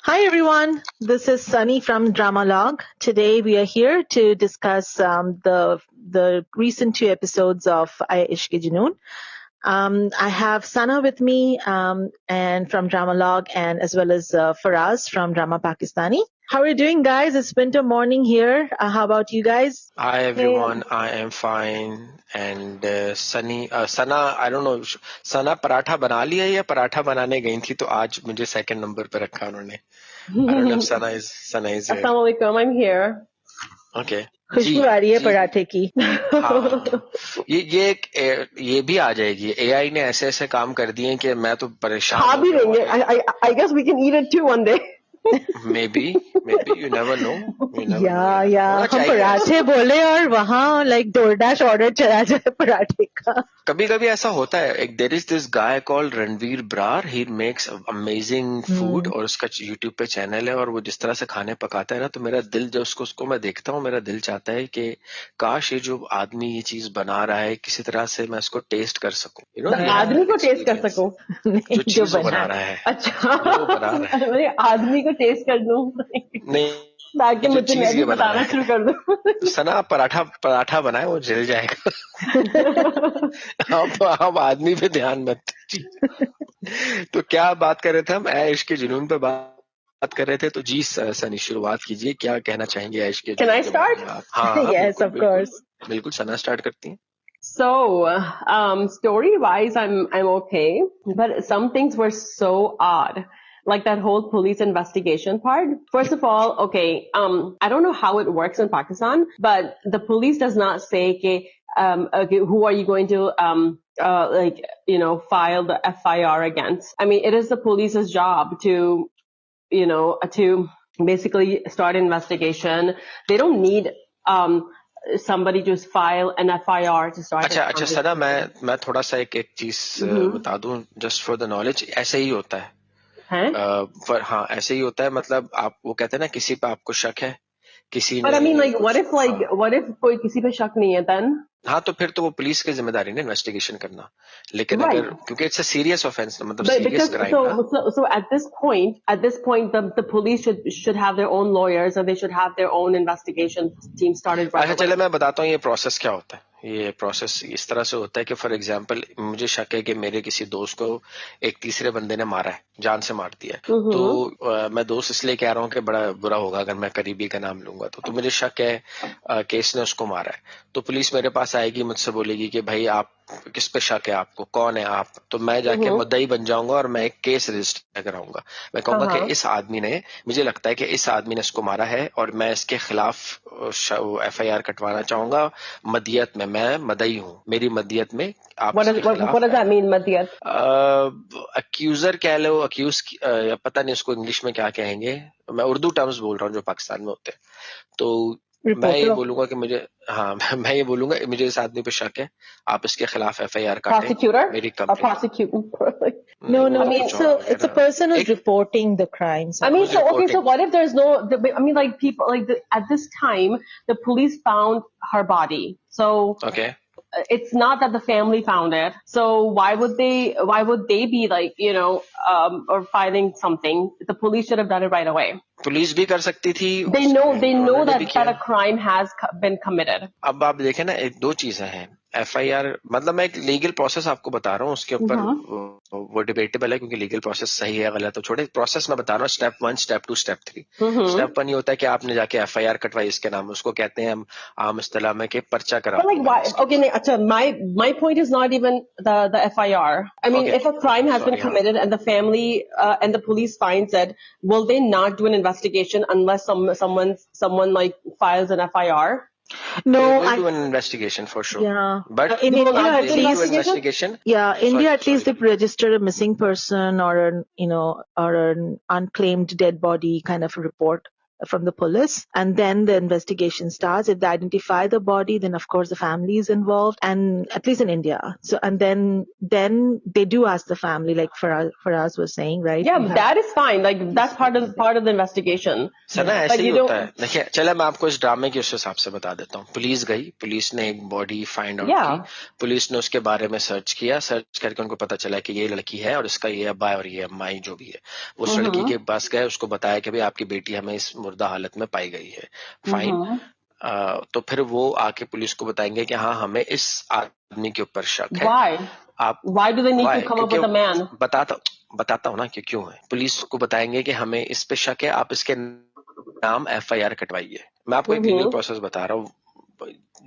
Hi everyone, this is Sunny from Dramalog. Today we are here to discuss the recent two episodes of Aaya Ishq Junoon. I have Sana with me and from Dramalog, and as well as Faraz from Drama Pakistani. How are you doing, guys? It's winter morning here. How about you guys? Hi everyone, I am fine and Sana, I don't know, Sana paratha बना लिया या पराठा बनाने गई थी तो आज मुझे second number पे रखा उन्होंने. I don't know if Sana is here. Assalamualaikum, I'm here. Okay. खुशबू आ रही है पराठे की. हाँ, ये भी आ जाएगी. AI ने ऐसे ऐसे काम कर दिए हैं कि मैं तो परेशान खा भी लेंगे. I guess we can eat it too one day. maybe you never know. या हम पराठे बोले और वहाँ like DoorDash ऑर्डर चला जाए पराठे का. कभी कभी ऐसा होता है. There is this guy called Ranveer Brar. He makes amazing food और उसका YouTube पे चैनल है और वो जिस तरह से खाने पकाता है ना, तो मेरा दिल जब उसको मैं देखता हूँ, मेरा दिल चाहता है कि काश ये जो आदमी ये चीज बना रहा है किसी तरह से मैं इसको टेस्ट कर सकूं. आदमी को टेस्ट कर सकूं जो चीज बना रहा है. अच्छा, जो बना रहा है. आदमी को टेस्ट कर दूं नहीं, ताकि मुझे मैं भी बताना शुरू कर दूं. सना पराठा बनाए वो जल जाएगा. आप आदमी पे ध्यान मत दीजिए. तो क्या बात कर रहे थे हम? ऐश के जुनून पे बात कर रहे थे. तो जी सनी शुरुआत कीजिए. क्या कहना चाहेंगे ऐश के जुनून? Can I start? हाँ, Yes, of course. बिल्कुल सना स्टार्ट करती हैं. So, story-wise, I'm okay, but some things were so odd. Like that whole police investigation part. First of all, okay, I don't know how it works in Pakistan, but the police does not say, okay, who are you going to, file the FIR against? I mean, it is the police's job to basically start investigation. They don't need, somebody just file an FIR to start. अच्छा सना, मैं थोड़ा सा एक चीज बता दूं, just for the knowledge. ऐसे ही होता है. पर हाँ, ऐसे ही होता है. मतलब आप वो कहते हैं ना, किसी पे आपको शक है, किसी But I mean, like, what if कोई किसी पे शक नहीं है then? हाँ, तो फिर तो वो पुलिस की जिम्मेदारी है इन्वेस्टिगेशन करना. लेकिन अगर क्योंकि इट्स अ सीरियस ऑफेंस, मतलब serious crime. So at this point, the police should have their own lawyers and they should have their own investigation team started. अच्छा, चले मैं बताता हूँ ये प्रोसेस क्या होता है. ये प्रोसेस इस तरह से होता है कि फॉर एग्जांपल मुझे शक है कि मेरे किसी दोस्त को एक तीसरे बंदे ने मारा है, जान से मार दिया है. तो मैं दोस्त इसलिए कह रहा हूँ कि बड़ा बुरा होगा अगर मैं करीबी का नाम लूंगा. तो मुझे शक है कि इसने उसको मारा है. तो पुलिस मेरे पास आएगी, मुझसे बोलेगी कि भाई आप किस पे शक है, आपको कौन है आप. तो मैं जाके मुद्दई बन जाऊंगा और मैं एक केस रजिस्टर कराऊंगा. मैं कहूंगा कि इस आदमी ने, मुझे लगता है कि इस आदमी ने इसको मारा है और मैं इसके खिलाफ FIR कटवाना चाहूंगा. मदियत में मैं मदई हूँ, मेरी मदियत में आप What does that mean, मदियत? अक्यूजर कह लो, पता नहीं उसको इंग्लिश में क्या कहेंगे. मैं उर्दू टर्म्स बोल रहा हूँ जो पाकिस्तान में होते हैं. तो मैं ये बोलूंगा कि मैं ये बोलूंगा मुझे इस आदमी पे शक है, आप इसके खिलाफ FIR काटें. मेरी complaint. No. I mean, so it's a person who's reporting the crimes. I mean, so what if there's no? I mean, like people, at this time, the police found her body. So okay. It's not that the family found it. So why would they be like, or filing something? The police should have done it right away. Police भी कर सकती थी. They know that a crime has been committed. अब आप देखें ना, दो चीजें हैं. FIR मतलब मैं एक लीगल प्रोसेस आपको बता रहा हूँ, उसके ऊपर वो डिबेटेबल है क्योंकि लीगल प्रोसेस सही है गलत. तो छोटे प्रोसेस मैं बता रहा हूँ. Step 1, step 2, step 3. स्टेप 1 ये होता है कि आपने जाके FIR कटवाई इसके नाम. उसको कहते हैं हम आम इस्तेलाह में कि पर्चा कराओ. Okay, अच्छा, my point is not even the FIR. I mean, if a crime has been committed and the family and the police finds it, will they not do an investigation unless someone like files an FIR? No, they will do an investigation for sure. Yeah, but in India at least, investigation. Yeah, India at least they register a missing person or an unclaimed dead body kind of a report. from the police, and then the investigation starts. If they identify the body, then of course the family is involved, and at least in India. So, and then they do ask the family, like Faraz was saying, right? Yeah, that is fine. Like that's part of the investigation. Sir ना Like ऐसे ही you होता don't. है. देखिए, चले मैं आपको इस ड्रामे के उस हिसाब से बता देता हूँ. पुलिस गई, पुलिस ने एक बॉडी फाइंड आउट Yeah. की, पुलिस ने उसके बारे में सर्च किया, सर्च करके उनको पता चला कि ये लड़की है और इसका ये अब्बा है और ये अम्माई जो भी है. वो उस लड़की के पास गए, उसको बताया कि भाई आपकी बेटी हमें इस मुर्दा हालत में पाई गई है. फाइन. तो फिर वो आके पुलिस को बताएंगे कि हाँ हमें इस आदमी के ऊपर शक है. Why? आप Why do they need Why? to come up with a man? बताता हूँ ना कि क्यों है. पुलिस को बताएंगे कि हमें इस पे शक है, आप इसके नाम FIR कटवाइए. मैं आपको एक लीगल प्रोसेस बता रहा हूँ.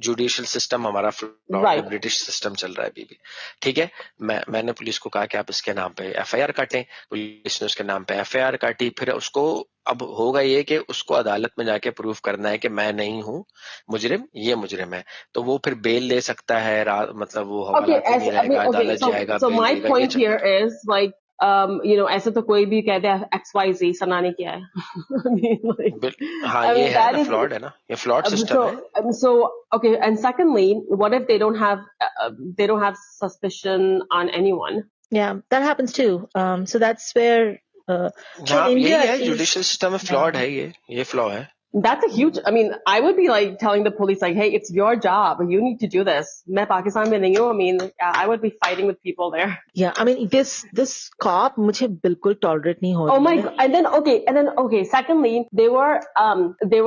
जुडिशियल सिस्टम हमारा Right. ब्रिटिश सिस्टम चल रहा है अभी भी. ठीक है. मैंने पुलिस को कहा कि आप इसके नाम पे FIR काटें. पुलिस ने उसके नाम पे FIR काटी. फिर उसको अब होगा ये कि उसको अदालत में जाके प्रूफ करना है कि मैं नहीं हूँ मुजरिम, ये मुजरिम है. तो वो फिर बेल ले सकता है. मतलब वो हवालात में नहीं रहेगा, अदालत जाएगा, so बेल my देगा. point here is like, ऐसे तो कोई भी कहते हैं XYZ सना ने किया है. I mean, like, हाँ I ये mean, है that ना, is- फ्लॉड है ना, ये फ्लॉड सिस्टम है. So okay, and secondly, what if they don't have suspicion on anyone? Yeah, that happens too. So that's where. So हाँ in India, यही है, at least- जुडिशियल सिस्टम में flawed है. ये फ्लॉ है. That's a huge. I mean, I would be like telling the police, like, "Hey, it's your job. You need to do this." मैं पाकिस्तान में नहीं हूँ. I mean, I would be fighting with people there. Yeah, I mean this cop मुझे बिल्कुल tolerate नहीं हो Oh रही my है. god! And then okay. Secondly, they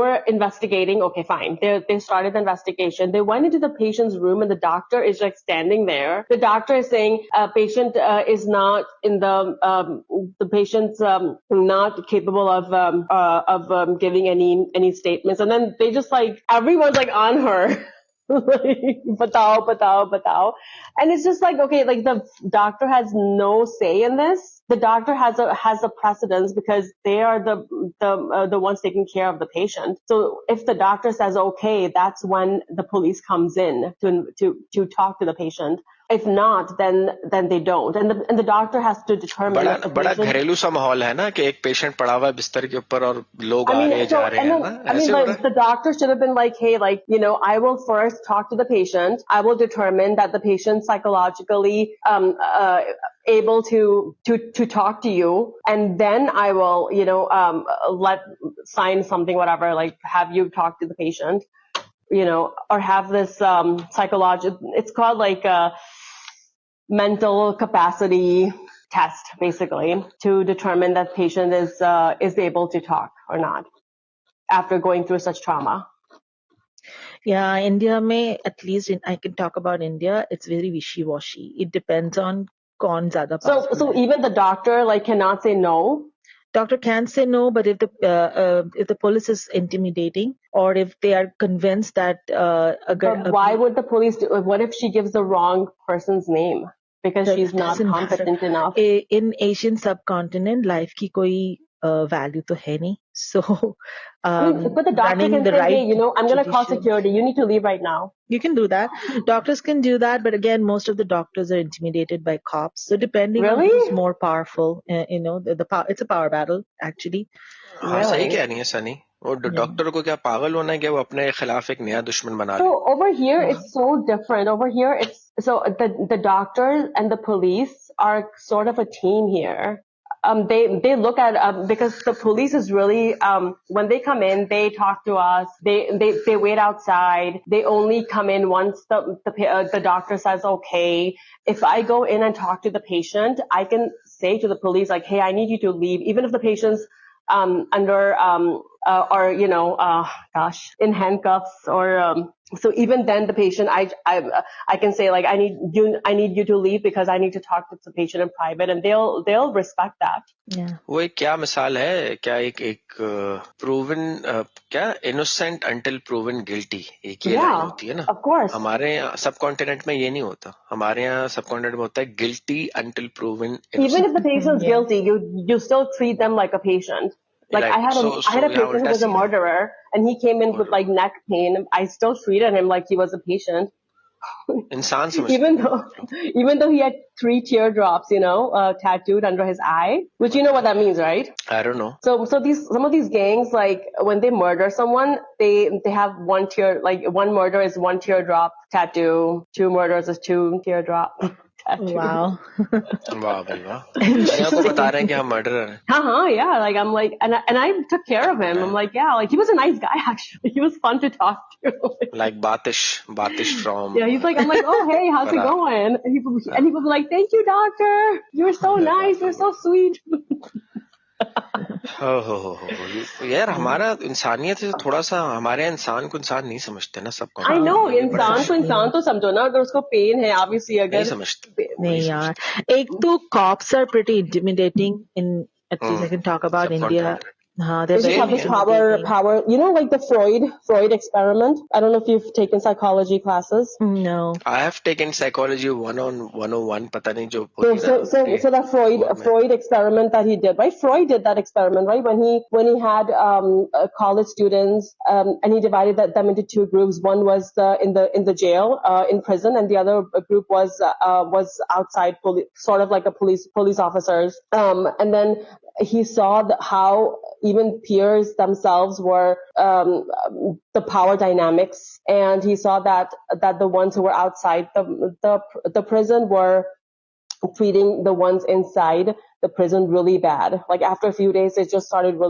were investigating. Okay, fine. They started the investigation. They went into the patient's room, and the doctor is like standing there. The doctor is saying, "Patient is not in the patient's not capable of giving any statements." And then they just like everyone's like on her. Like, batao. And it's just like, okay, like the doctor has no say in this. The doctor has a precedence because they are the ones taking care of the patient. So if the doctor says okay, that's when the police comes in to talk to the patient. If not, then they don't. And the doctor has to determine. बड़ा घरेलू सा माहौल है ना कि एक patient पड़ा हुआ है बिस्तर के ऊपर और लोग आ रहे जा रहे हैं ना. I mean, like, the doctor should have been like, hey, like, I will first talk to the patient. I will determine that the patient psychologically able to talk to you, and then I will, sign something, whatever, like have you talk to the patient, or have this psychological. It's called like a mental capacity test, basically, to determine that patient is able to talk or not after going through such trauma. Yeah, India में at least I can talk about India. It's very wishy-washy. It depends on कौन ज़्यादा powerful So है. even the doctor like cannot say no. Doctor can say no, but if the police is intimidating, or if they are convinced that But why would the police do? What if she gives the wrong person's name because That she's not doesn't competent enough? in Asian subcontinent, life की कोई value तो है नहीं. So I mean, but the doctor running can the say, right hey, I'm going to call judicial- security. You need to leave right now. You can do that. Doctors can do that, but again, most of the doctors are intimidated by cops. So depending Really? on who's more powerful, it's a power battle actually. हाँ सही Really? कह रही है सनी. वो doctor को क्या पागल होना है कि वो अपने खिलाफ एक नया दुश्मन बना ले. So over here, it's so different. Over here, it's so the doctors and the police are sort of a team here. They look at because the police is really when they come in, they talk to us. They wait outside. They only come in once the doctor says okay. If I go in and talk to the patient, I can say to the police like, hey, I need you to leave, even if the patient's under or in handcuffs, or so even then the patient I can say like I need you to leave because I need to talk to the patient in private, and they'll respect that. Yeah. वो एक क्या मिसाल है, क्या एक proven क्या innocent until proven guilty, एक ये लाइन होती है ना. Of course. हमारे सब कॉन्टिनेंट में ये नहीं होता. हमारे यहाँ सब कॉन्टिनेंट में होता है guilty until proven. Even if the patient's Yeah. guilty, you still treat them like a patient. Like Right. I had a patient who was a murderer, and he came in with like neck pain. I still treated him like he was a patient. इंसान समझते even हैं। even though he had 3 teardrops, tattooed under his eye, which you know what that means, right? I don't know. So some of these gangs, like when they murder someone, they have one one murder is 1 teardrop tattoo, 2 murders is 2 teardrop tattoo. Wow. वाह भाई वाह, दुनिया को बता रहे हैं कि हम मर्डरर हैं। Yeah, like I'm like, and I took care of him. I'm like, yeah, like he was a nice guy actually. He was fun to talk to. Like Batish from Yeah, he's like, I'm like, oh hey, how's it Farah. going? And he was like, thank you, doctor. You're so nice. You're so sweet. हो यार, हमारा इंसानियत से थोड़ा सा, हमारे इंसान को इंसान नहीं समझते ना सबको। I know, ये बड़ा इंसान को इंसान तो समझो ना, अगर उसको पेन है obviously, नहीं अगर समझते। नहीं यार, एक तो cops are pretty intimidating in, at least I can talk about India. Subcontinent. हाँ, they they're just very have this intimidating. power, like the Freud experiment. I don't know if you've taken psychology classes. No. I have taken psychology 101, पता नहीं जो So that Freud experiment that he did, right? Freud did that experiment, right? When he had college students, and he divided them into 2 groups. One was in the jail, in prison, and the other group was outside, sort of like a police officers. And then he saw how even peers themselves were the power dynamics, and he saw that the ones who were outside the prison were treating the ones inside the prison really bad. Like after a few days, it just started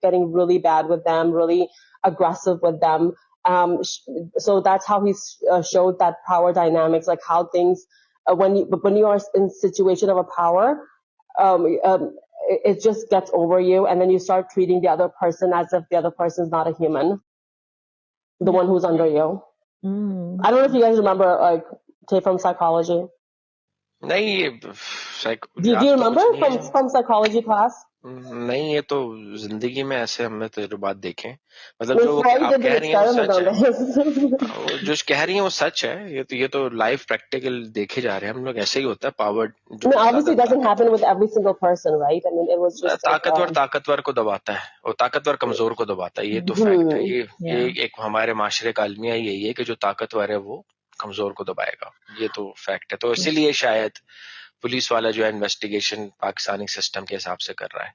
getting really bad with them, really aggressive with them. So that's how he showed that power dynamics, like how things, when you are in a situation of a power, it just gets over you, and then you start treating the other person as if the other person is not a human, the one who's under you. I don't know if you guys remember, like, take from psychology. नहीं, ये Do you remember from psychology class? नहीं, ये तो जिंदगी में ऐसे हमने तजुर्बात देखे, मतलब जो आप कह रही हैं वो सच है, जो कह रही हैं वो सच है। ये तो लाइफ प्रैक्टिकल देखे जा रहे हैं हम लोग, ऐसे ही होता है। Power obviously it doesn't happen with every single person, right? I mean, it was just ताकतवर को दबाता है, और ताकतवर कमजोर को दबाता है। ये तो फैक्ट है। ये एक हमारे माशरे का अलमिया यही है कि जो ताकतवर है वो कमजोर को दबाएगा। ये तो फैक्ट है। तो इसीलिए शायद पुलिस वाला जो है इन्वेस्टिगेशन पाकिस्तानी सिस्टम के हिसाब से कर रहा है।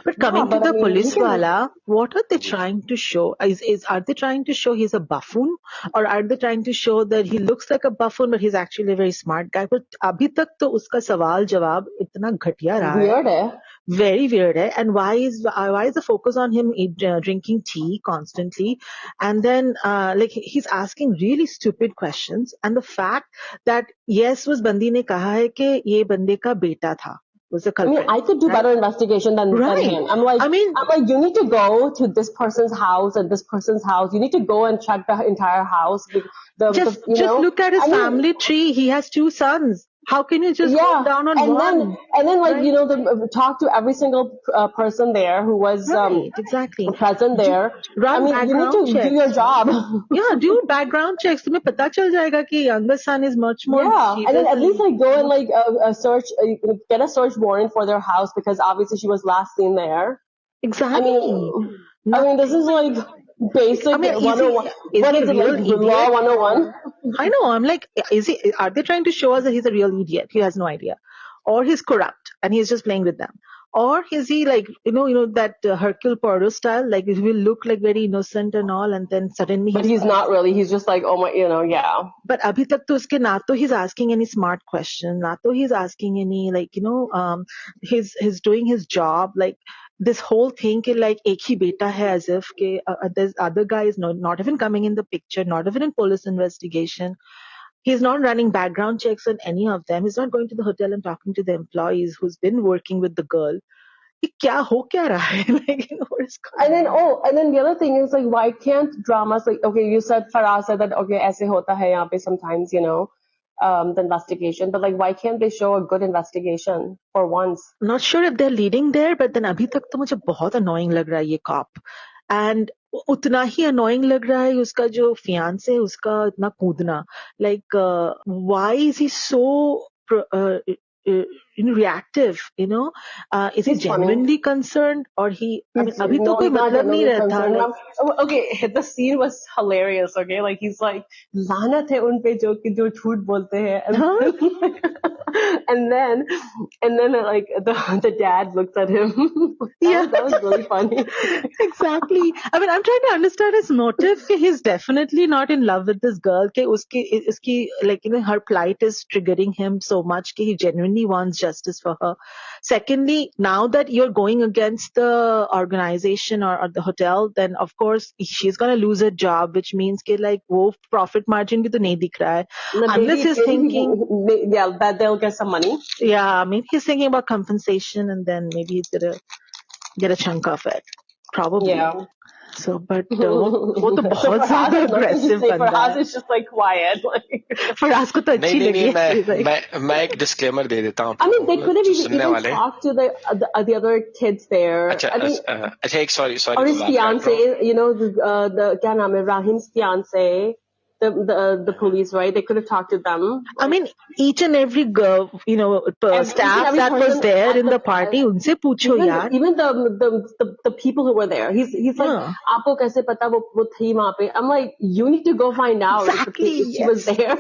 But coming to the police wala, what are they trying to show? Are they trying to show he's a buffoon, or are they trying to show that he looks like a buffoon but he's actually a very smart guy? But abhi tak to uska sawal jawab itna ghatiya raha hai. Weird hai. Very weird hai. And why is the focus on him drinking tea constantly, and then like he's asking really stupid questions, and the fact that yes, was bandi ne kaha hai कि ये बंदे का बेटा था. Was a culprit. I mean, I could do better investigation than him. I'm like, you need to go to this person's house and this person's house. You need to go and check the entire house. Just look at his family tree. He has 2 sons. How can you just go down on one? And then like, talk to every single person there who was exactly present there. Run background you need to checks. do your job. Yeah, do background checks. तुम्हें पता चल जाएगा कि younger son is much more. Yeah, and then at least like go and like search, get a search warrant for their house, because obviously she was last seen there. Exactly. I mean, this is like basic 101. What is it, like law 101? I know. I'm like, are they trying to show us that he's a real idiot? He has no idea, or he's corrupt and he's just playing with them, or is he like that Hercule Poirot style? Like he will look like very innocent and all, and then suddenly. But he's not really. He's just like, oh my, yeah. But abhi tak to uske na to he's asking any smart question, na to he's asking any he's doing his job, like. This whole thing कि like एक ही बेटा है, as if कि this other guy is not even coming in the picture, not even in police investigation. He's not running background checks on any of them. He's not going to the hotel and talking to the employees who's been working with the girl. ये क्या हो क्या रहा है? Like, what is going on? And then the other thing is like, why can't dramas like, okay, you said, Farah said that, okay, ऐसे होता है यहाँ पे sometimes, the investigation, but like, why can't they show a good investigation for once? Not sure if they're leading there, but then अभी तक तो मुझे बहुत annoying लग रहा है ये cop, and उतना ही annoying लग रहा है उसका जो fiance है उसका इतना कूदना, like why is he so reactive, is he He's funny. genuinely concerned, or अभी तो No, कोई he's not मतलब नहीं genuinely रहता, concerned. like, Okay, the scene was hilarious. Okay, like he's like, लानत है उन पे जो झूठ बोलते हैं, and then like the dad looks at him. That was really funny. Exactly. I mean, I'm trying to understand his motive. कि he's definitely not in love with this girl. कि उसकी like her plight is triggering him so much. कि he genuinely wants justice for her. Secondly, now that you're going against the organization or the hotel, then of course she's gonna lose her job, which means कि like वो profit margin भी तो नहीं दिख रहा है. Unless he's thinking, that they'll get some money. Yeah, maybe he's thinking about compensation, and then maybe he's gonna get a chunk of it. Probably. Yeah. So, but वो तो बहुत ज़्यादा aggressive For बंदा us, है. it's just like quiet. Like, Faraz को तो अच्छी लगी. मैं एक डिस्क्लेमर दे देता हूँ. I mean, they could have सुनने even वाले. talked to the other kids there. अच्छा, I mean, अच्छा एक sorry or his fiance, the क्या नाम है, Rahim's fiance, the police, right? They could have talked to them. I mean, each and every girl, staff every that was person there at in the party, उनसे पूछो यार. even the people who were there. He's like, Yeah. आपको कैसे पता वो थी वहाँ पे? I'm like, you need to go find out Exactly, if she was there.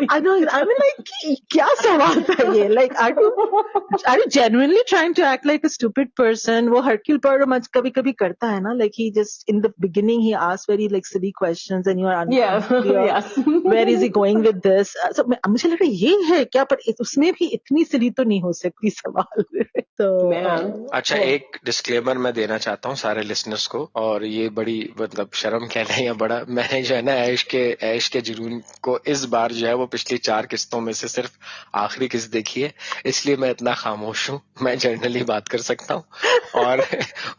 I know. I mean, like, क्या सवाल था ये? Like, are you genuinely trying to act like a stupid person? वो Hercule Poirot कभी-कभी करता है ना? Like, he just in the beginning he asks very like silly questions, and you are unclear. Yes. Where is he going with this? So मुझे लगा ये है क्या? पर उसमें भी इतनी silly तो नहीं हो सकती सवाल. तो अच्छा, एक डिस्क्लेमर मैं देना चाहता हूँ सारे लिसनर्स को, और ये बड़ी मतलब शर्म कहना है या बड़ा, मैंने जो है ना ऐश के जुनून को इस बार जो है वो पिछली 4 किस्तों में से सिर्फ आखिरी किस्त देखी है, इसलिए मैं इतना खामोश हूँ. मैं जनरली बात कर सकता हूँ. और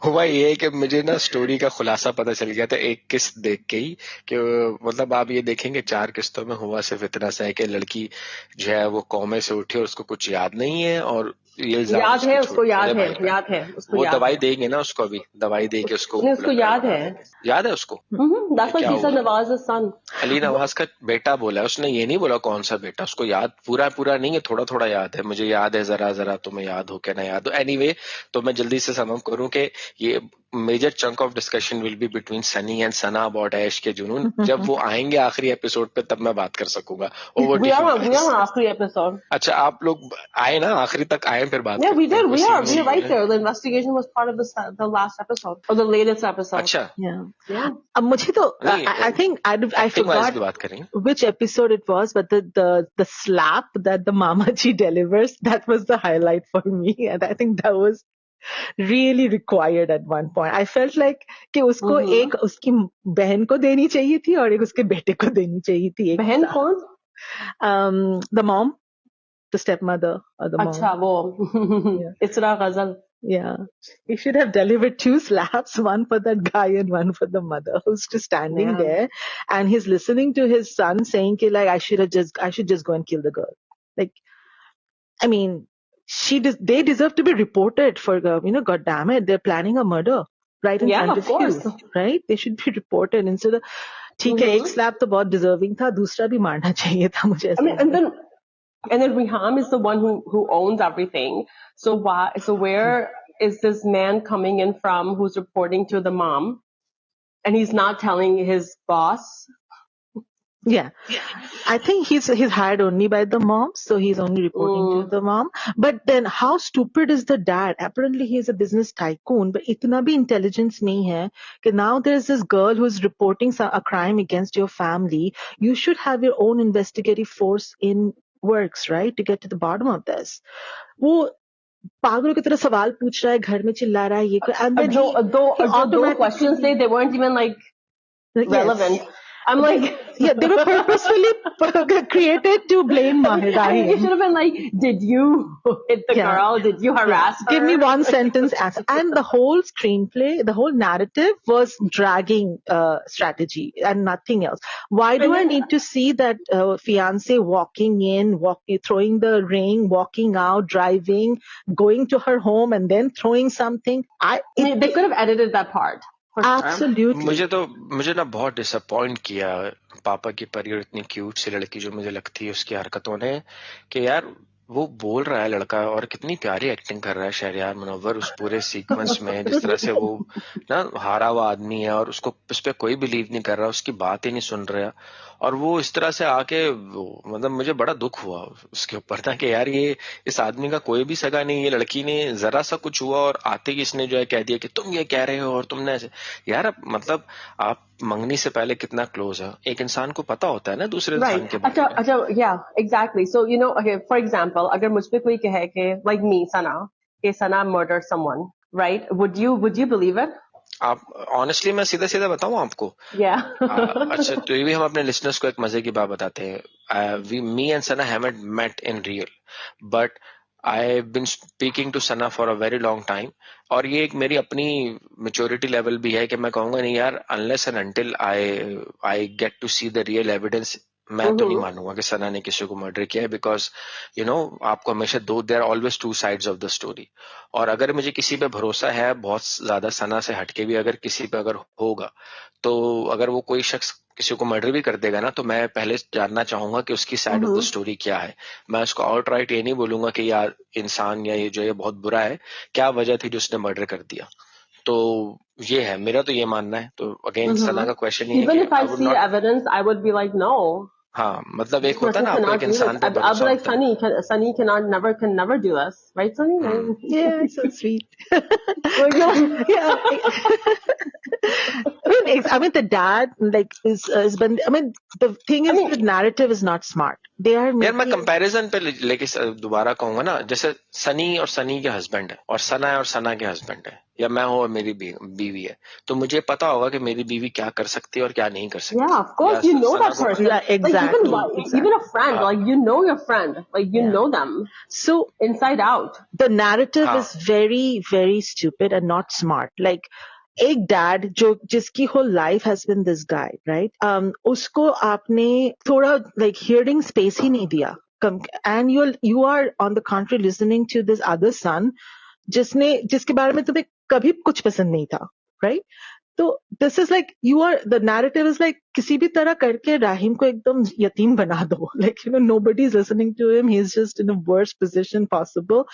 हुआ ये है कि मुझे ना स्टोरी का खुलासा पता चल गया था एक किस्त देख के ही, कि मतलब आप ये देखेंगे 4 किस्तों में हुआ सिर्फ इतना सा है कि लड़की जो है वो कोमे से उठी और उसको कुछ याद नहीं है, और ये याद है उसको, याद है उसको, वो दवाई देंगे ना उसको, अभी दवाई दे के उसको याद है उसको. That's like Isa Nawaz's son. Ali Nawaz का बेटा बोला है उसने, ये नहीं बोला कौन सा बेटा. उसको याद पूरा नहीं है, थोड़ा थोड़ा याद है. मुझे याद है जरा तुम्हें याद हो क्या ना याद हो. एनीवे, तो मैं जल्दी से समझ करूं कि ये major chunk of discussion will be between Sunny and Sana about Ash के जुनून. जब वो आएंगे आखिरी एपिसोड पे तब मैं बात कर सकूंगा. We are on आखिरी एपिसोड. अच्छा, आप लोग आए ना आखिरी तक आए, फिर बात. Yeah, we did. We are right there. The investigation was part of the last episode or the latest episode. अच्छा. Yeah. अब मुझे तो I think I forgot which episode it was, but the slap that the Mamaji delivers, that was the highlight for me, and I think that was really required at one point. I felt like कि उसको एक उसकी बहन को देनी चाहिए थी और एक उसके बेटे को देनी चाहिए थी. बहन कौन? The mom, the stepmother or the mom. अच्छा वो Isra Ghazal. Yeah, he should have delivered 2 slaps, one for that guy and one for the mother, who's just standing there, and he's listening to his son saying, like, I should just go and kill the girl. Like, I mean, they deserve to be reported for, God damn it, they're planning a murder right in front of you, right? They should be reported instead of, ठीक है, एक slap तो बहुत deserving था, दूसरा भी मारना चाहिए था मुझे ऐसा. And then Riham is the one who owns everything. So where is this man coming in from who's reporting to the mom? And he's not telling his boss? Yeah. I think he's hired only by the mom, so he's only reporting to the mom. But then how stupid is the dad? Apparently he is a business tycoon, but itna bhi intelligence nahi hai कि now there's this girl who's reporting a crime against your family. You should have your own investigative force in works, right, to get to the bottom of this. वो पागलों की तरह सवाल पूछ रहा है, घर में चिल्ला रहा है, ये and then those questions they weren't even like relevant. I'm like, they were purposefully created to blame Mahir. It should have been like, did you hit the girl? Did you harass her? Give me one sentence answer. And the whole screenplay, the whole narrative was dragging strategy and nothing else. Why do I need to see that fiance walking in, throwing the ring, walking out, driving, going to her home and then throwing something? They could have edited that part. Absolutely. मुझे ना बहुत disappoint किया पापा की परी और इतनी cute सी लड़की जो मुझे लगती है उसकी हरकतों ने, कि यार वो बोल रहा है लड़का, और कितनी प्यारी एक्टिंग कर रहा है शहरयार मुनव्वर उस पूरे सीक्वेंस में, जिस तरह से वो ना हारा हुआ आदमी है और उसको उस पर कोई बिलीव नहीं कर रहा, उसकी बात ही नहीं सुन रहा, और वो इस तरह से आके मतलब मुझे बड़ा दुख हुआ उसके ऊपर था कि यार ये इस आदमी का कोई भी सगा नहीं, ये लड़की ने जरा सा कुछ हुआ और आते ही इसने जो है कह दिया कि तुम ये कह रहे हो और तुमने ऐसे। यार मतलब आप मंगनी से पहले कितना क्लोज है, एक इंसान को पता होता है ना दूसरे इंसान के बारे में। अच्छा, yeah, exactly. So, okay, for example, अगर मुझ पे कोई कहे कि, like me, Sana murdered someone, right? Would you believe it? आप ऑनेस्टली मैं सीधा सीधा बताऊं आपको, Yeah. अच्छा तो ये भी हम अपने लिसनर्स को एक मजे की बात बताते हैं। Me and Sana haven't met in real, but I have been speaking to Sana for a very long time, और ये एक मेरी अपनी मेच्योरिटी लेवल भी है कि मैं कहूंगा नहीं यार, unless and until I get to see the real evidence, मैं तो नहीं मानूंगा कि सना ने किसी को मर्डर किया है, बिकॉज आपको हमेशा there are always two sides of the story. और अगर मुझे किसी पे भरोसा है बहुत ज्यादा, सना से हटके भी अगर किसी पे अगर होगा, तो अगर वो कोई शख्स किसी को मर्डर भी कर देगा ना, तो मैं पहले जानना चाहूंगा कि उसकी साइड ऑफ द स्टोरी क्या है। मैं उसको आउटराइट ये नहीं बोलूंगा कि यार इंसान या ये जो है बहुत बुरा है, क्या वजह थी जो उसने मर्डर कर दिया। तो ये है, मेरा तो ये मानना है। तो अगेन सना का क्वेश्चन ये है Even कि if I I would see not, evidence, I would be like, no, हाँ मतलब एक this होता है person ना आपको एक cannot do this. इंसान पे I'll be भरोसा like, होता है। Sunny can never do this, right, Sunny? Yeah, so sweet. Like, yeah. Yeah. I mean, the dad is I mean, the thing is, the narrative is not smart. They are यार मैं making. Comparison पे लेके दोबारा कहूंगा ना, जैसे सनी और सनी के हस्बैंड है, और सना है और सना के हस्बैंड है, या मैं हूं और मेरी बीवी है, तो मुझे पता होगा कि मेरी बीवी क्या कर सकती है और क्या नहीं कर सकती। Yeah, of course, you know Sana that को person. Yeah, exactly. Like even a friend, like you know your friend, like you know them So inside out. the narrative हाँ. is very, very stupid and not smart. Like, एक dad जो जिसकी whole life has been this guy, right? उसको आपने थोड़ा like hearing space ही नहीं दिया. And you are on the contrary listening to this other son, जिसके बारे में तुम्हें कभी कुछ पसंद नहीं था, right? तो this is like the narrative is like किसी भी तरह करके राहिम को एकदम यतीम बना दो, like nobody is listening to him, he's just in the worst position possible,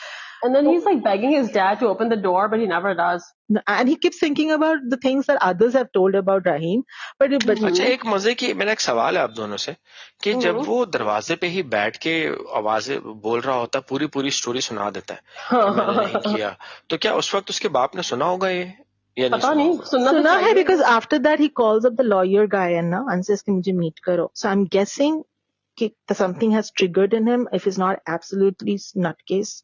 And then he's like begging his dad to open the door, but he never does. and he keeps thinking about the things that others have told about Rahim. But अच्छा एक मजे की, मेरा एक सवाल है आप दोनों से कि जब वो दरवाजे पे ही बैठ के आवाजें बोल रहा होता, पूरी स्टोरी सुना देता है कि मैंने नहीं किया, तो क्या उस वक्त उसके बाप ने सुना होगा ये या नहीं पता नहीं, सुना है, because after that he calls up the lawyer guy and says कि मुझे meet करो. So I'm guessing कि something has triggered in him if he's not absolutely nutcase.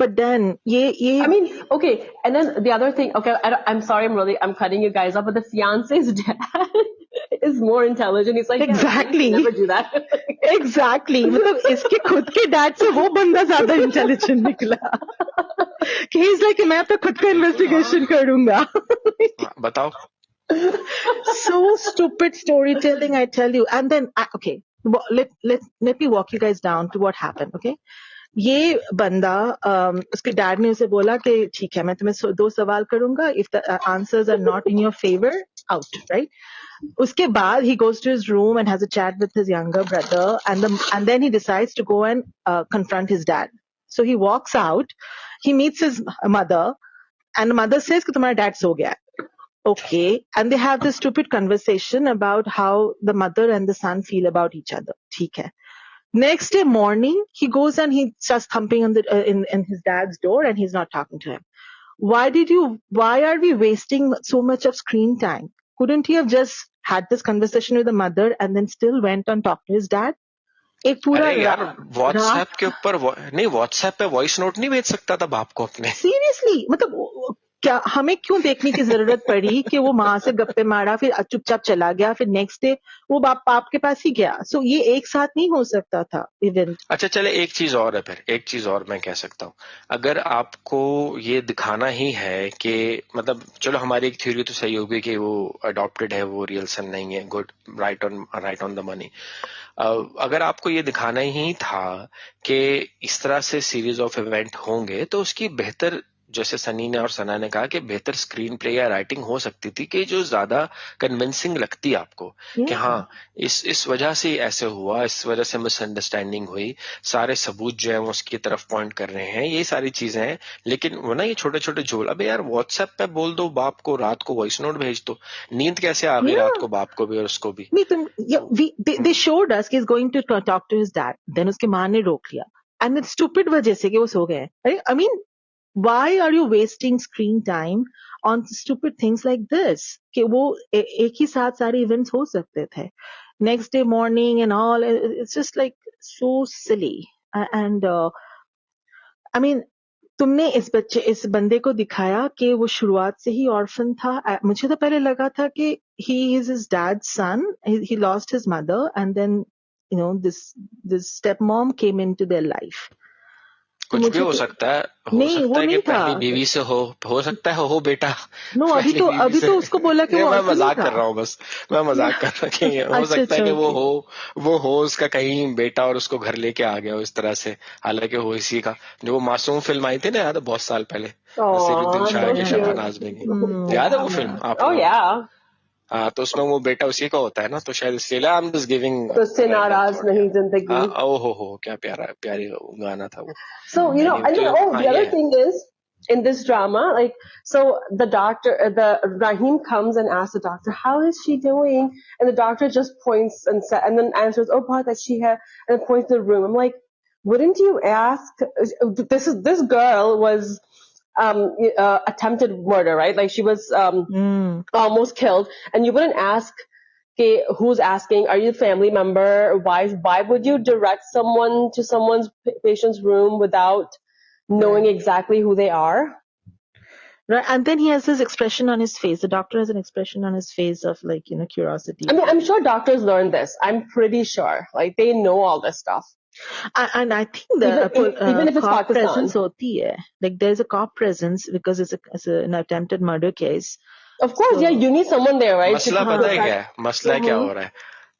But then I mean, okay, and then the other thing, okay, I'm sorry, I'm cutting you guys off, but the fiance's dad is more intelligent. He's like, exactly, yeah, never do that. Exactly. मतलब इसके खुद के dad से वो बंदा ज्यादा intelligent निकला कि he's like मैं तो खुद का इन्वेस्टिगेशन करूंगा. बताओ. So stupid storytelling, I tell you. And then okay, let me walk you guys down to what happened. Okay, ये बंदा उसके डैड ने उसे बोला कि ठीक है मैं तुम्हें 2 सवाल करूंगा, if the answers are not in your favor, out, right? उसके बाद he goes to his room and has a chat with his younger brother, and then he decides to go and confront his dad. So he walks out, he meets his mother, and the mother says कि तुम्हारा dad so गया. Okay, and they have this stupid conversation about how the mother and the son feel about each other. ठीक है. Next day morning, he goes and he starts thumping on in his dad's door, and he's not talking to him. Why are we wasting so much of screen time? Couldn't he have just had this conversation with the mother and then still went and talked to his dad? एक पूरा यार WhatsApp के ऊपर नहीं, WhatsApp पे voice note नहीं भेज सकता था बाप को अपने? सीरियसली, मतलब क्या हमें क्यों देखने की जरूरत पड़ी कि वो माँ से गप्पे मारा, फिर चुपचाप चला गया, फिर नेक्स्ट डे वो बाप के पास ही गया. सो ये एक साथ नहीं हो सकता था इवेंट. अच्छा चले, एक चीज और है, फिर एक चीज और मैं कह सकता हूँ, अगर आपको ये दिखाना ही है कि मतलब चलो हमारी एक थ्योरी तो सही होगी कि वो अडॉप्टेड है, वो रियल सन नहीं है, good, right on the money. अगर आपको ये दिखाना ही था कि इस तरह से सीरीज ऑफ इवेंट होंगे, तो उसकी बेहतर जैसे सनी ने और सना ने कहा कि बेहतर स्क्रीन प्ले या राइटिंग हो सकती थी कि जो ज्यादा कन्विंसिंग लगती है आपको कि हाँ इस वजह से ऐसे हुआ, इस वजह से मिसअंडरस्टैंडिंग हुई, सारे सबूत जो है वो उसकी तरफ पॉइंट कर रहे हैं, ये सारी चीजें हैं। लेकिन वो ना ये छोटे छोटे झोल, अबे यार व्हाट्सएप पे बोल दो बाप को, रात को वॉइस नोट भेज दो, नींद कैसे आ गई रात को बाप को भी और उसको भी। they showed us कि he's going to talk to his dad, then उसके माँ ने रोक लिया, and it's stupid वजह से कि वो सो गए। I mean, why are you wasting screen time on stupid things like this? कि वो एक ही साथ सारे events हो सकते थे, next day morning and all, it's just like so silly. And I mean, तुमने इस बंदे को दिखाया कि वो शुरुआत से ही ऑर्फन था। मुझे तो पहले लगा था कि he is his dad's son, he lost his mother and then you know this stepmom came into their life. कुछ भी हो सकता है, कि पहली बीवी से हो सकता है हो बेटा। नो अभी तो उसको बोला कि मैं मजाक कर रहा हूँ, बस मैं मजाक कर रहा हूँ कि हो सकता है कि वो हो उसका कहीं बेटा और उसको घर लेके आ गया हो इस तरह से, हालांकि हो इसी का। जो वो मासूम फिल्म आई थी ना, याद है बहुत साल पहले, नसीरुद्दीन शाह की, शबाना आजमी की, याद है वो फिल्म आपको? हाँ, तो उसमें वो बेटा उसी का होता है ना, तो शायद इसलिए आई एम जस्ट गिविंग तुझसे नाराज नहीं जिंदगी। ओहो क्या प्यारी गाना था वो। So you know, and then the other thing is in this drama, like, so the Rahim comes and asks the doctor, how is she doing? And the doctor just points and then answers, oh, part that she had, and points to the room. I'm like, wouldn't you ask? This girl was attempted murder, right? Like she was almost killed, and you wouldn't ask, okay, who's asking? Are you a family member? Why would you direct someone to someone's patient's room without knowing exactly who they are? Right, and then he has this expression on his face. The doctor has an expression on his face of like, you know, curiosity. I mean, I'm sure doctors learn this. I'm pretty sure, like they know all this stuff. And I think even if it's cop presence hoti hai. Like there's a cop presence because it's an attempted murder case. Of course, so, yeah, you need someone there, right? मसला पता है क्या? मसला क्या हो रहा है?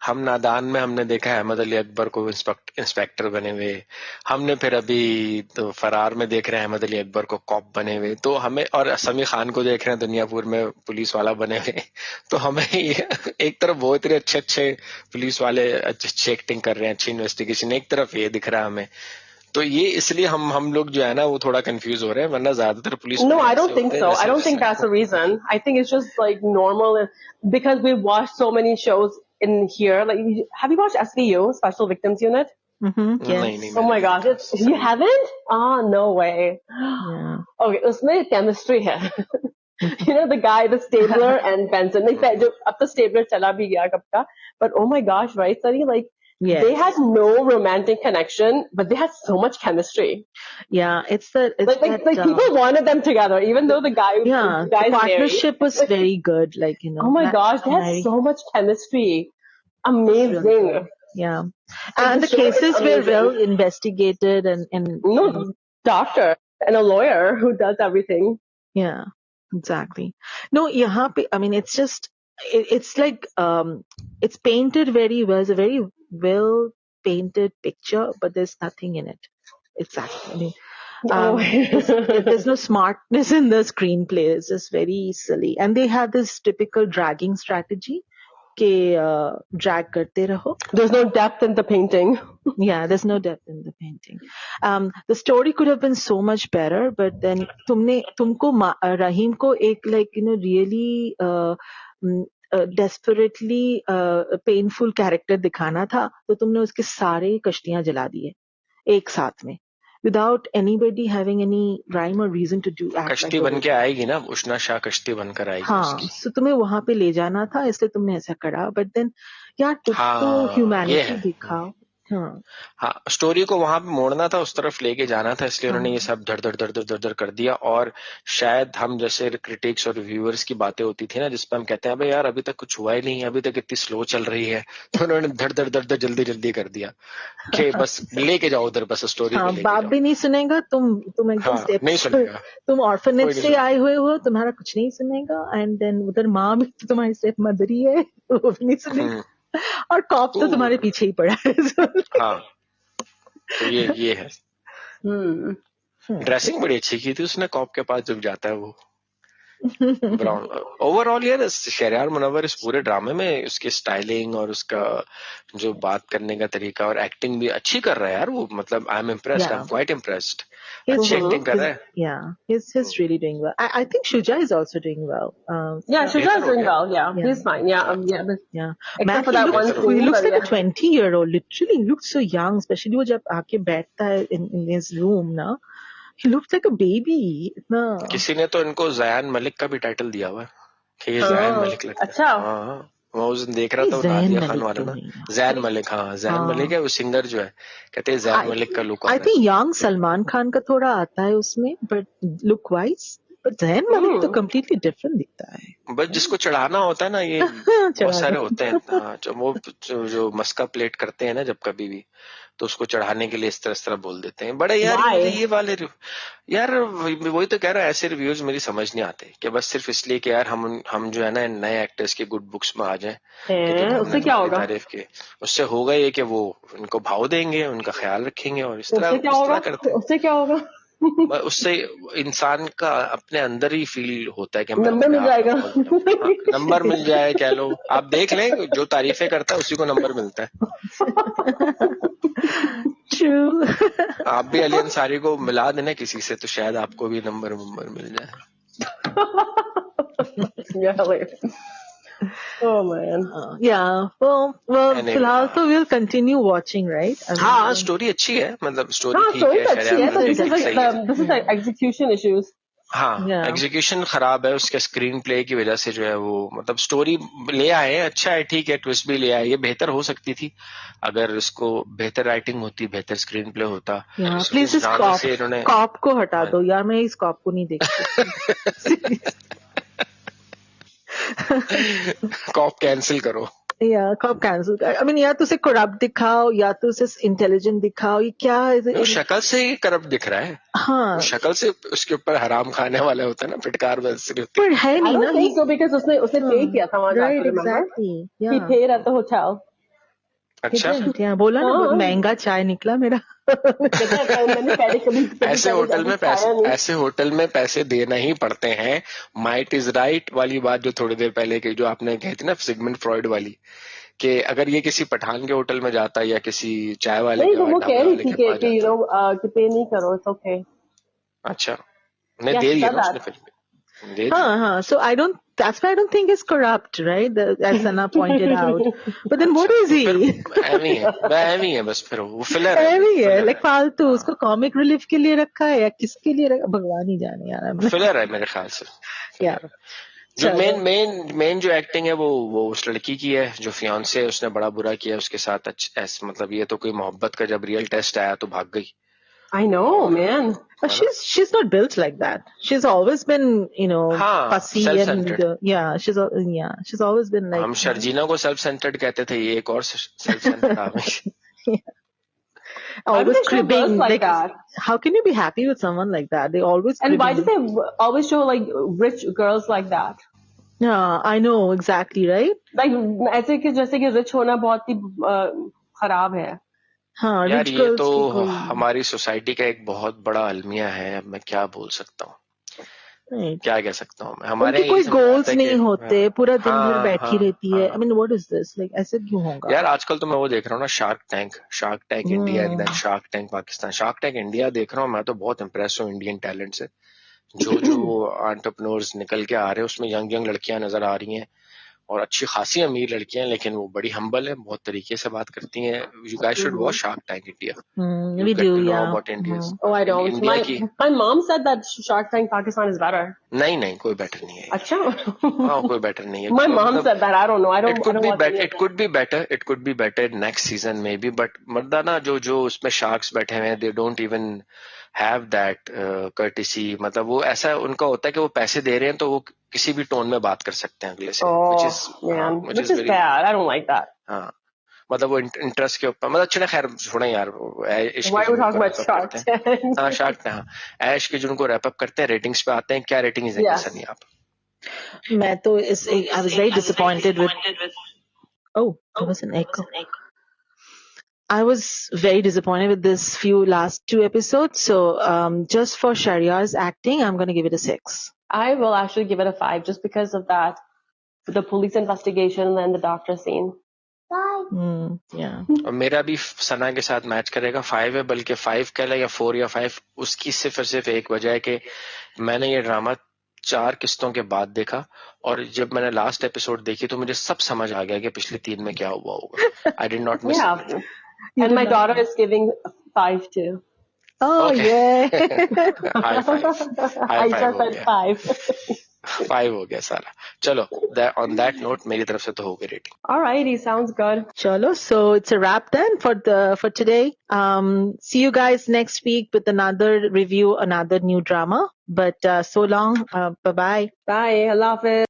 हम नादान में हमने देखा है अहमद अली अकबर को इंस्पेक्टर बने हुए, हमने फिर अभी तो फरार में देख रहे हैं अहमद अली अकबर को कॉप बने हुए, तो हमें, और समी खान को देख रहे हैं दुनियापुर में पुलिस वाला बने हुए, तो हमें एक तरफ बहुत ही अच्छे पुलिस वाले अच्छी एक्टिंग कर रहे हैं, अच्छी इन्वेस्टिगेशन, एक तरफ ये दिख रहा है हमें, तो ये इसलिए हम लोग जो है ना वो थोड़ा कंफ्यूज हो रहे हैं, वरना ज्यादातर police. No, I don't think so. I don't think that's the reason. I think it's just like normal because we watched so many shows in here. Like, have you watched SVU, Special Victims Unit? Mm-hmm. Yes. Oh my gosh, you haven't? Ah, no way. Yeah. Okay, उसमें chemistry है. You know the guy, the Stabler and Benson. They said अब तो Stabler चला भी गया कब का. But oh my gosh, right, Sunny? Like. Yes. They had no romantic connection, but they had so much chemistry. Yeah, it's people wanted them together, even though the partnership was very good. Like, you know. Oh my gosh, they had so much chemistry. Amazing. Really, yeah, and the cases were well investigated and doctor and a lawyer who does everything. Yeah, exactly. No, यहाँ पे, I mean, it's just. It's like it's painted very well. It's a very well painted picture, but there's nothing in it. Exactly. I mean, there's no smartness in the screenplay. It's just very silly, and they have this typical dragging strategy. Drag karte raho. There's no depth in the painting. Yeah, there's no depth in the painting. The story could have been so much better, but then तुमको Rahim को एक like, you know, really desperately painful character दिखाना था, तो तुमने उसके सारे कश्तियां जला दिए एक साथ में, without anybody having any rhyme or reason to do. कश्ती बन के आएगी ना, उष्णा शाह कश्ती बनकर आएगी। हाँ, so तुम्हें वहां पे ले जाना था, इसलिए तुमने ऐसा करा, but then यार तो ह्यूमैनिटी दिखाओ। हाँ, स्टोरी को वहां पे मोड़ना था, उस तरफ लेके जाना था, इसलिए उन्होंने ये सब धड़ कर दिया। और शायद हम जैसे क्रिटिक्स और रिव्यूअर्स की बातें होती थी ना, जिसपे हम कहते हैं अबे यार अभी तक कुछ हुआ ही नहीं है, अभी तक इतनी स्लो चल रही है, तो उन्होंने धड़ जल्दी कर दिया कि बस लेके जाओ उधर, बस स्टोरी हाँ, बाप भी नहीं सुनेगा, तुम एकदम नहीं सुनेगा, तुम ऑर्फनेज से आए हुए हो, तुम्हारा कुछ नहीं सुनेगा, एंड देन उधर माँ भी तुम्हारी स्टेप मदर ही है, वो भी नहीं सुनेगा, और कॉप तो तुम्हारे पीछे ही पड़ा है। हाँ, तो ये है। ड्रेसिंग बड़ी अच्छी की थी उसने कॉप के पास जब जाता है वो ब्राउन। ओवरऑल यार शहरयार मुनव्वर इस पूरे ड्रामे में उसकी स्टाइलिंग और उसका जो बात करने का तरीका और एक्टिंग भी अच्छी कर रहा है यार वो, मतलब I am impressed, I am Yeah. Quite impressed. He's, अच्छी एक्टिंग कर रहा है। yeah, he's really doing well. I think Shuja is also doing well. Yeah, So, Shuja बेहतर is हो doing गया। well. Yeah, Yeah. he's fine. Yeah, yeah. But yeah. except Man, for that one better हो he scene, looks but like a yeah. 20-year-old. Literally, he looks so young, especially वो जब आके बैठता है in his room ना. He looks like a baby. इतना किसी ने तो इनको जयान मलिक का भी टाइटल दिया हुआ है कि ये हाँ, जयान मलिक लगता है। अच्छा। हाँ, मैं उस दिन देख रहा था वो जैन नादिया मलिक खान वाला तो ना, नहीं है। जैन मलिक। हाँ जैन हाँ। मलिक है वो सिंगर जो है, कहते हैं जैन मलिक का लुक आ I रहा think young सलमान खान का थोड़ा आता है उसमें, but look wise. But Jain Malik तो completely different दिखता है। है। बस जिसको चढ़ाना होता है ना, ये बहुत सारे होते हैं। हाँ, जो मस्का प्लेट करते हैं ना जब कभी भी, तो उसको चढ़ाने के लिए इस तरह बोल देते हैं। बड़े यार Why? मुझे ये वाले यार वही तो कह रहा है, ऐसे रिव्यूज मेरी समझ नहीं आते कि बस सिर्फ इसलिए कि यार हम जो है ना नए एक्टर्स के गुड बुक्स में आ जाएं कि तुम उससे क्या होगा? तारीफ के, उससे होगा ये कि वो उनको भाव देंगे, उनका ख्याल रखेंगे और इस उससे क्या होगा? तरह करते हैं। उससे क्या होगा? उससे इंसान का अपने अंदर ही फील होता है कि मैं नंबर अपने मिल आप में जाएगा। बहुत बड़ा हूं। हाँ, नंबर मिल जाए कह लो, आप देख लें जो तारीफें करता है उसी को नंबर मिलता है। True. आप भी अली अंसारी को मिला देना किसी से तो शायद आपको भी नंबर मिल जाए। You're hilarious. Oh man. Yeah. Well. Anyway, फिलहाल हाँ। तो we'll continue watching, right? I mean, हाँ स्टोरी अच्छी है, मतलब स्टोरी हाँ, ठीक स्टोरी है, तो अच्छी है, Shahryar but Malik this is ठीक सही है। this is like execution issues. हाँ, Yeah. एग्जीक्यूशन खराब है उसके स्क्रीन प्ले की वजह से, जो है वो मतलब स्टोरी ले आए अच्छा है, ठीक है, ट्विस्ट भी ले आए, ये बेहतर हो सकती थी अगर इसको बेहतर राइटिंग होती, बेहतर स्क्रीन प्ले होता। Yeah. Please इस ड्रामे से इन्होंने कॉप को हटा दो यार, मैं इस कॉप को नहीं देख सकती। कॉप कैंसिल करो। या कॉप कैंसिल कर। I mean, या तो उसे करप्ट दिखाओ या तो उसे इंटेलिजेंट दिखाओ, ये क्या है? शक्ल से ही करप्ट दिख रहा है। हाँ, शक्ल से उसके ऊपर हराम खाने वाला होता है ना, फिटकार वैसे होती पर है I नहीं ना। don't think so because उसने पे किया था वहां Right, जाके, remember? exactly. He Yeah. paid at the hotel. अच्छा, क्या बोला ना, बहुत हाँ। महंगा चाय निकला मेरा। मैंने पहले कभी ऐसे होटल में खाया नहीं। ऐसे होटल में पैसे देना ही पड़ते हैं। माइट इज राइट वाली बात जो थोड़ी देर पहले की जो आपने कही थी ना, सिगमंड फ्रॉइड वाली, कि अगर ये किसी पठान के होटल में जाता या किसी चाय वाले नहीं, के तो वो ढाबे कह रही वाले थी के पास कि जाता। कि पे नहीं करो, it's okay. अच्छा, नहीं Yeah, दे she दिया said ना that. उसने, फिर दे दी। हाँ. So that's why I don't think it's corrupt, right? As Sana pointed out. But then what is फिर he? एवी है बस, फिर वो फिलर है, Heavy है, फिलर like है। फालतू। उसको कॉमिक रिलीफ के लिए रखा है या किसके लिए रखा, भगवान ही जाने यार। फिलर है मेरे ख्याल से। Yeah. जो चलो। मेन जो एक्टिंग है वो उस लड़की की है जो फियांसे है, उसने बड़ा बुरा किया उसके साथ। मतलब ये तो कोई मोहब्बत का जब रियल टेस्ट आया तो भाग गई। I know, man. But she's not built like that. She's always been, हाँ, fussy self-centered. and she's always been like. हम शर्जीना को सेल्फ सेंटर्ड कहते थे, ये एक और सेल्फ सेंटर्ड आ गई। Always Why do they show girls cribbing. like that? How can you be happy with someone like that? They always And why cribbing. do they always show like rich girls like that? Yeah, I know exactly, right? Like ऐसे कि जैसे कि rich होना बहुत ही खराब है। हाँ, यार rich ये girls तो की कोई हमारी सोसाइटी का एक बहुत बड़ा अलमिया है। अब मैं क्या बोल सकता हूँ, right. क्या कह सकता हूँ मैं। हमारे उनके कोई यही समझ आता गोल्स है नहीं कि होते, पूरा दिन भर हाँ, बैठी हाँ, रहती है। हाँ। I mean, what is this? Like ऐसे क्यों होगा? यार आजकल तो मैं वो देख रहा हूँ ना, Shark Tank India and then Shark Tank Pakistan. Shark Tank India देख रहा हूँ, मैं तो बहुत इम्प्रेस हूँ इंडियन टैलेंट से। जो एंटरप्रेन्योर्स निकल के आ रहे हैं उसमें यंग लड़कियां नजर आ रही हैं और अच्छी खासी अमीर लड़कियां, लेकिन वो बड़ी हम्बल है, बहुत तरीके से बात करती हैं। You guys should watch shark Tank India. We do, yeah. About India. Oh, I don't. India की My mom said that Shark Tank Pakistan is better. नहीं कोई बेटर नहीं है। अच्छा। हाँ, कोई बेटर नहीं है। My mom said that. I don't know. I It don't could be watch better. any It could be better. It could be better next season maybe. But मर्दाना जो उसमें sharks बैठे हुए हैं, they don't even have that courtesy. मतलब वो ऐसा उनका होता है कि वो पैसे दे रहे हैं तो वो किसी भी टोन में बात कर सकते हैं अगले से। Oh, man. Which is very bad. I don't like that. हाँ, मतलब वो इंटरेस्ट के ऊपर, मतलब चले खैर छोड़े यार। Why are we talking about Shark Tank? हाँ, शार्क टैंक। हाँ, ऐश के जिनको रैप अप करते हैं, रेटिंग्स पे आते हैं। क्या रेटिंग देंगे Yes. सनी आप? मैं तो I was very disappointed with. Oh, there was an echo. I was very disappointed with this last 2 episodes. So just for Sharia's acting, I'm going to give it a 6. I will actually give it a 5 just because of that, the police investigation and the doctor scene. Yeah. और मेरा भी सना के साथ match करेगा 5 है, बल्कि 5 कह ले या 4 या 5. उसकी सिर्फ एक वजह है कि मैंने ये ड्रामा 4 किस्तों के बाद देखा, और जब मैंने लास्ट एपिसोड देखी तो मुझे सब समझ आ गया कि पिछले 3 में क्या हुआ होगा. I did not miss Yeah. it. And my daughter is giving 5 too. Oh, Okay. yeah. High five. High I five just हो said गया. 5. 5 हो गया सारा. चलो, on that note मेरी तरफ से तो हो गई rating. Alrighty, sounds good. Chalo, so it's a wrap then for today. See you guys next week with another review, another new drama. But so long, bye bye. Bye. Allah Hafiz.